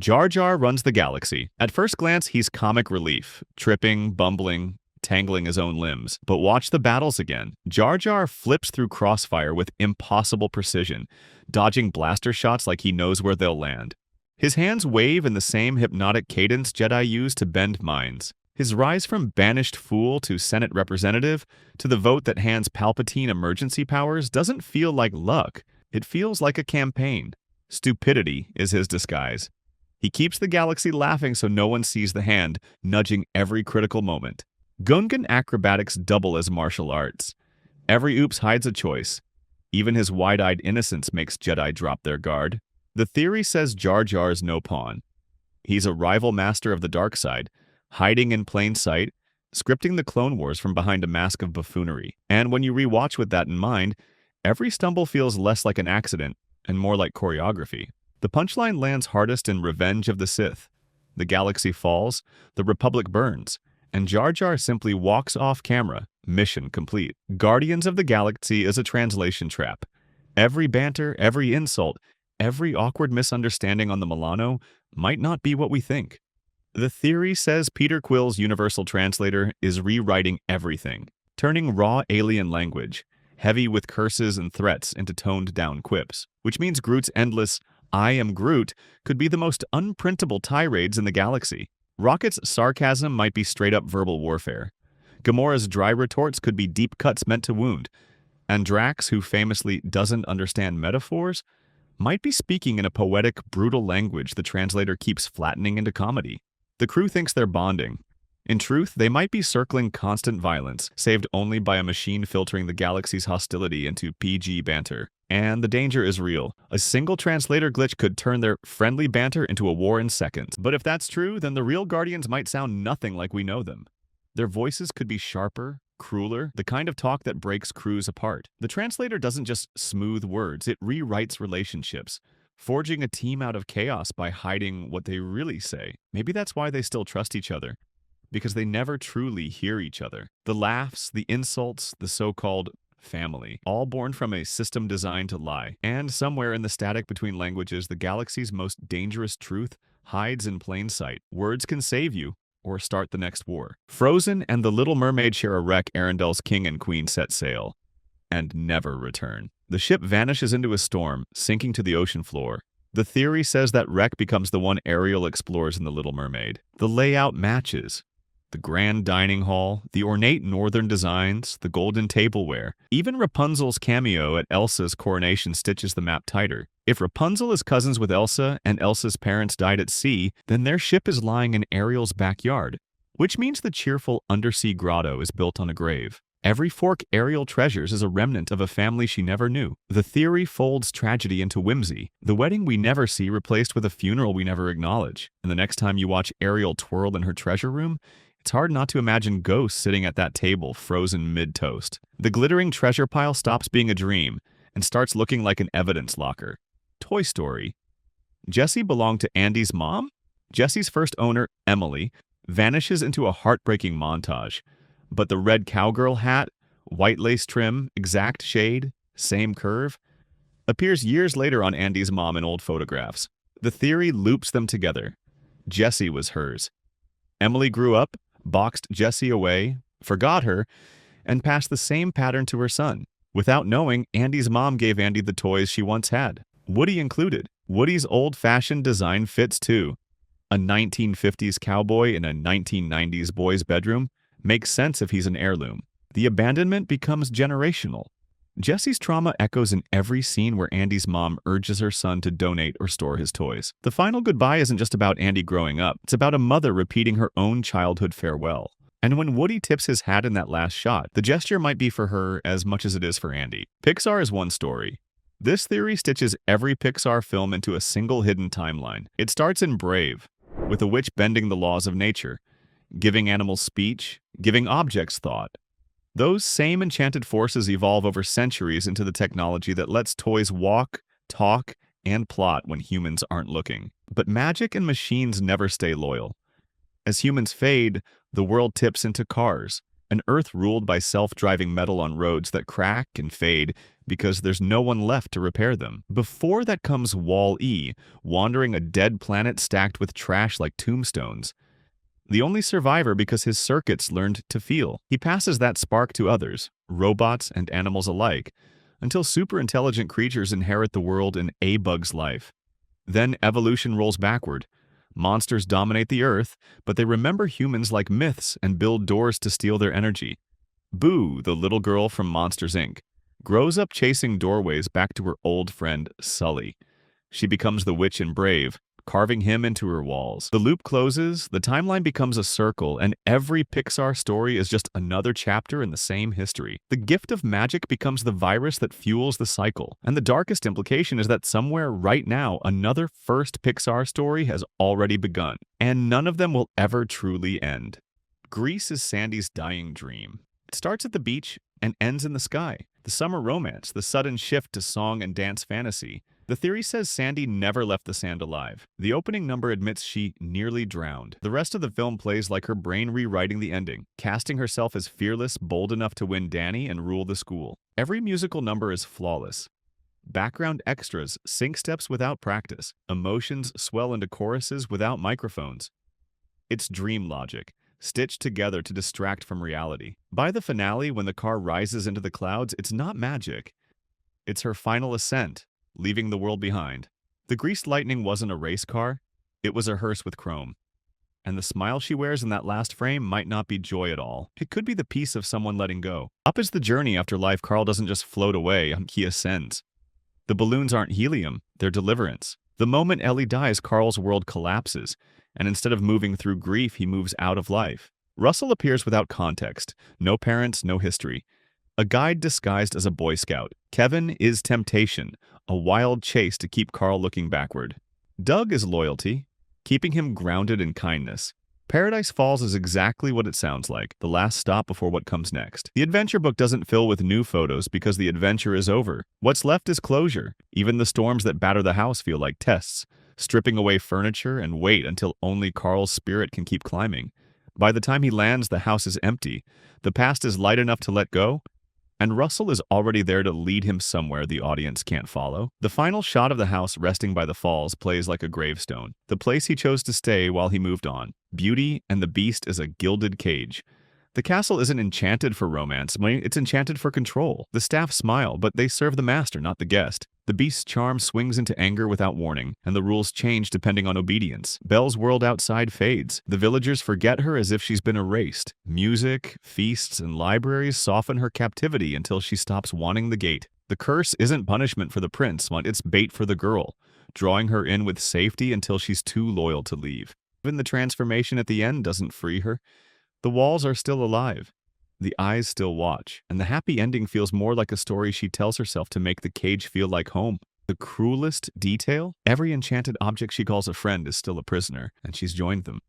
Jar Jar runs the galaxy. At first glance, he's comic relief, tripping, bumbling, tangling his own limbs. But watch the battles again. Jar Jar flips through crossfire with impossible precision, dodging blaster shots like he knows where they'll land. His hands wave in the same hypnotic cadence Jedi use to bend minds. His rise from banished fool to Senate representative to the vote that hands Palpatine emergency powers doesn't feel like luck. It feels like a campaign. Stupidity is his disguise. He keeps the galaxy laughing so no one sees the hand, nudging every critical moment. Gungan acrobatics double as martial arts. Every oops hides a choice. Even his wide-eyed innocence makes Jedi drop their guard. The theory says Jar Jar's no pawn. He's a rival master of the dark side, hiding in plain sight, scripting the Clone Wars from behind a mask of buffoonery. And when you rewatch with that in mind, every stumble feels less like an accident and more like choreography. The punchline lands hardest in Revenge of the Sith. The galaxy falls, the Republic burns, and Jar Jar simply walks off camera, mission complete. Guardians of the Galaxy is a translation trap. Every banter, every insult, every awkward misunderstanding on the Milano might not be what we think. The theory says Peter Quill's Universal Translator is rewriting everything, turning raw alien language, heavy with curses and threats, into toned-down quips, which means Groot's endless "I am Groot" could be the most unprintable tirades in the galaxy. Rocket's sarcasm might be straight-up verbal warfare. Gamora's dry retorts could be deep cuts meant to wound. And Drax, who famously doesn't understand metaphors, might be speaking in a poetic, brutal language the translator keeps flattening into comedy. The crew thinks they're bonding. In truth, they might be circling constant violence, saved only by a machine filtering the galaxy's hostility into PG banter. And the danger is real. A single translator glitch could turn their friendly banter into a war in seconds. But if that's true, then the real Guardians might sound nothing like we know them. Their voices could be sharper, crueler, the kind of talk that breaks crews apart. The translator doesn't just smooth words, it rewrites relationships, forging a team out of chaos by hiding what they really say. Maybe that's why they still trust each other, because they never truly hear each other. The laughs, the insults, the so-called family, all born from a system designed to lie. And somewhere in the static between languages, the galaxy's most dangerous truth hides in plain sight. Words can save you, or start the next war. Frozen and the Little Mermaid share a wreck. Arendel's king and queen set sail and never return. The ship vanishes into a storm, sinking to the ocean floor. The theory says that wreck becomes the one Ariel explores in The Little Mermaid. The layout matches. The grand dining hall, the ornate northern designs, the golden tableware. Even Rapunzel's cameo at Elsa's coronation stitches the map tighter. If Rapunzel is cousins with Elsa and Elsa's parents died at sea, then their ship is lying in Ariel's backyard, which means the cheerful undersea grotto is built on a grave. Every fork Ariel treasures is a remnant of a family she never knew. The theory folds tragedy into whimsy, the wedding we never see replaced with a funeral we never acknowledge. And the next time you watch Ariel twirl in her treasure room, it's hard not to imagine ghosts sitting at that table, frozen mid-toast. The glittering treasure pile stops being a dream and starts looking like an evidence locker. Toy Story. Jessie belonged to Andy's mom? Jessie's first owner, Emily, vanishes into a heartbreaking montage. But the red cowgirl hat, white lace trim, exact shade, same curve, appears years later on Andy's mom in old photographs. The theory loops them together. Jessie was hers. Emily grew up, boxed Jessie away, forgot her, and passed the same pattern to her son. Without knowing, Andy's mom gave Andy the toys she once had, Woody included. Woody's old-fashioned design fits too. A 1950s cowboy in a 1990s boy's bedroom makes sense if he's an heirloom. The abandonment becomes generational. Jessie's trauma echoes in every scene where Andy's mom urges her son to donate or store his toys. The final goodbye isn't just about Andy growing up. It's about a mother repeating her own childhood farewell. And when Woody tips his hat in that last shot, the gesture might be for her as much as it is for Andy. Pixar is one story. This theory stitches every Pixar film into a single hidden timeline. It starts in Brave, with a witch bending the laws of nature, giving animals speech, giving objects thought. Those same enchanted forces evolve over centuries into the technology that lets toys walk, talk, and plot when humans aren't looking. But magic and machines never stay loyal. As humans fade, the world tips into cars, an Earth ruled by self-driving metal on roads that crack and fade, because there's no one left to repair them. Before that comes Wall-E, wandering a dead planet stacked with trash like tombstones. The only survivor because his circuits learned to feel. He passes that spark to others, robots and animals alike, until super-intelligent creatures inherit the world in a bug's life. Then evolution rolls backward. Monsters dominate the Earth, but they remember humans like myths and build doors to steal their energy. Boo, the little girl from Monsters, Inc., grows up chasing doorways back to her old friend, Sully. She becomes the witch in Brave, carving him into her walls. The loop closes, the timeline becomes a circle, and every Pixar story is just another chapter in the same history. The gift of magic becomes the virus that fuels the cycle, and the darkest implication is that somewhere right now, another first Pixar story has already begun, and none of them will ever truly end. Grease is Sandy's dying dream. It starts at the beach and ends in the sky. The summer romance, the sudden shift to song and dance fantasy. The theory says Sandy never left the sand alive. The opening number admits she nearly drowned. The rest of the film plays like her brain rewriting the ending, casting herself as fearless, bold enough to win Danny and rule the school. Every musical number is flawless. Background extras, sync steps without practice. Emotions swell into choruses without microphones. It's dream logic, stitched together to distract from reality. By the finale, when the car rises into the clouds, it's not magic. It's her final ascent, leaving the world behind. The Greased Lightning wasn't a race car, it was a hearse with chrome. And the smile she wears in that last frame might not be joy at all. It could be the peace of someone letting go. Up is the journey after life. Carl doesn't just float away, he ascends. The balloons aren't helium, they're deliverance. The moment Ellie dies, Carl's world collapses, and instead of moving through grief, he moves out of life. Russell appears without context. No parents, no history. A guide disguised as a Boy Scout. Kevin is temptation, a wild chase to keep Carl looking backward. Doug is loyalty, keeping him grounded in kindness. Paradise Falls is exactly what it sounds like, the last stop before what comes next. The adventure book doesn't fill with new photos because the adventure is over. What's left is closure. Even the storms that batter the house feel like tests, stripping away furniture and wait until only Carl's spirit can keep climbing. By the time he lands, the house is empty. The past is light enough to let go, and Russell is already there to lead him somewhere the audience can't follow. The final shot of the house resting by the falls plays like a gravestone, the place he chose to stay while he moved on. Beauty and the Beast is a gilded cage. The castle isn't enchanted for romance, it's enchanted for control. The staff smile, but they serve the master, not the guest. The Beast's charm swings into anger without warning, and the rules change depending on obedience. Belle's world outside fades. The villagers forget her as if she's been erased. Music, feasts, and libraries soften her captivity until she stops wanting the gate. The curse isn't punishment for the prince, it's bait for the girl, drawing her in with safety until she's too loyal to leave. Even the transformation at the end doesn't free her. The walls are still alive. The eyes still watch, and the happy ending feels more like a story she tells herself to make the cage feel like home. The cruelest detail? Every enchanted object she calls a friend is still a prisoner, and she's joined them.